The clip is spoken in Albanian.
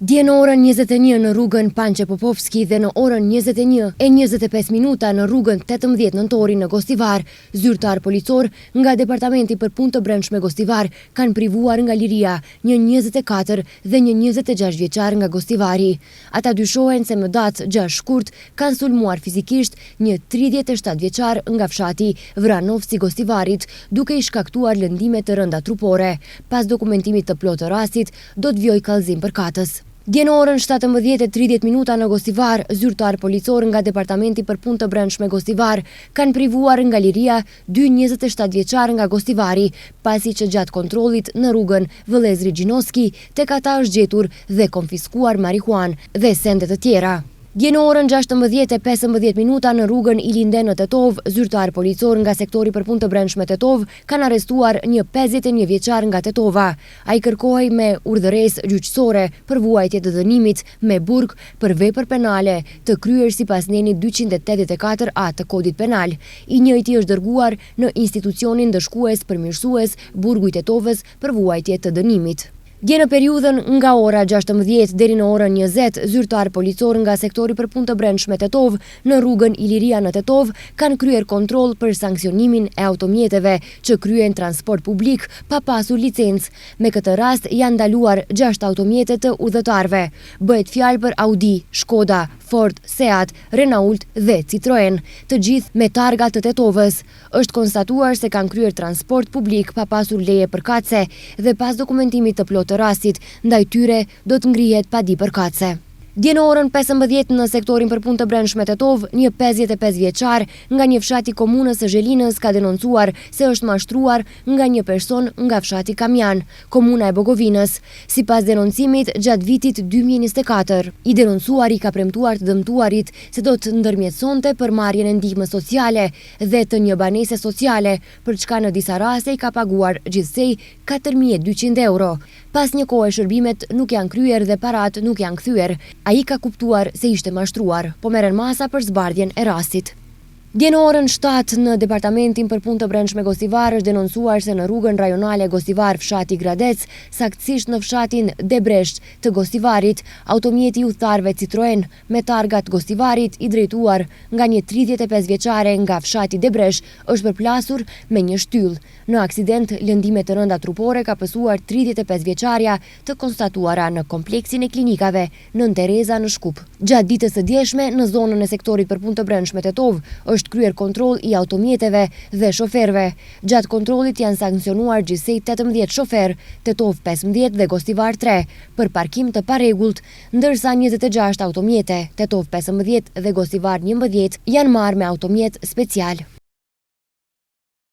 Dje në orën 21 në rrugën Panqe Popovski dhe në orën 21:25 në rrugën 18 nëntori në Gostivar, zyrtar policor nga Departamenti për Punë të Brendshme Gostivar kanë privuar nga liria një 24 dhe një 26 vjeçar nga Gostivari. Ata dyshohen se më datë 6 shkurt kanë sulmuar fizikisht një 37 vjeçar nga fshati Vranovci Gostivarit, duke i shkaktuar lëndime të rënda trupore. Pas dokumentimit të plotë të rastit, do të vjoj kallëzim përkatës. Dje në orën 17:30 në Gostivar, zyrtar policor nga Departamenti për Punë të Brendshme Gostivar kanë privuar nga liria dy 27 vjeçar nga Gostivari, pasi që gjatë kontrollit në rrugën Vëllezri Gjinoski tek ata është gjetur dhe konfiskuar marihuan dhe sende të tjera. Dje në orën 16:15 në rrugën Ilinde në Tetov, zyrtar policor nga sektori për punë të brendshme Tetov kanë arrestuar një 51 vjeçar nga Tetova. Ai kërkohej me urdhëresë gjyqësore për vuajtje të dënimit me burg për vepër penale të kryer sipas nenit 284A të Kodit Penal. I njëjti është dërguar në institucionin dëshkues përmirësues Burgu i Tetovës për vuajtje të dënimit. Dje në periudhën nga ora 16 deri në orën 20, zyrtar policor nga sektori për punë të brendshme Tetov në rrugën Iliria në Tetov kanë kryer kontroll për sanksionimin e automjeteve që kryen transport publik pa pasur licencë. Me këtë rast janë ndaluar 6 automjete të udhëtarëve. Bëhet fjalë për Audi, Shkoda, Ford, Seat, Renault dhe Citroen, të gjithë me targa të Tetovës. Është konstatuar se kanë kryer transport publik pa pasur leje përkatëse dhe pas dokumentimit të plotë të rastit, ndaj tyre do të ngrihet padi përkatëse. Dje në orën 15 në sektorin për punë të brendshme Tetov, një 55 vjeçar nga një fshat i komunës së Zhelinës ka denoncuar se është mashtruar nga një person nga fshati Kamjan, komuna e Bogovinës. Sipas denoncimit, gjatë vitit 2024, i denoncuari ka premtuar të dëmtuarit se do të ndërmjetësonte për marrjen e ndihmës sociale dhe të një banese sociale, për çka në disa raste i ka paguar gjithsej 4200 euro. Pas një kohe shërbimet nuk janë kryer dhe parat nuk janë kthyer. Ai ka kuptuar se ishte mashtruar, po merren masa për zbardhjen e rastit. Dje në orën 7 në Departamentin për Punë të Brendshme Gostivar është denoncuar se në rrugën rajonale Gostivar fshati Gradec, saktësisht në fshatin Debresht të Gostivarit, automjeti i udhëtarëve Citroen me targat Gostivarit i drejtuar nga një 35 vjeçare nga fshati Debresht është përplasur me një shtyllë. Në aksident, lëndime të rënda trupore ka pësuar 35 vjeçarja të konstatuara në kompleksin e klinikave Nën Tereza në Shkup. Gjatë ditës së djeshme, në zonën e sektorit për punë të brendshme Tetov, është kryer kontroll i automjeteve dhe shoferëve. Gjatë kontrollit janë sankcionuar gjithsej 18 shofer, Tetov 15 dhe Gostivar 3, për parkim të parregullt, ndërsa 26 automjete, Tetov 15 dhe Gostivar 11, janë marrë me automjet special.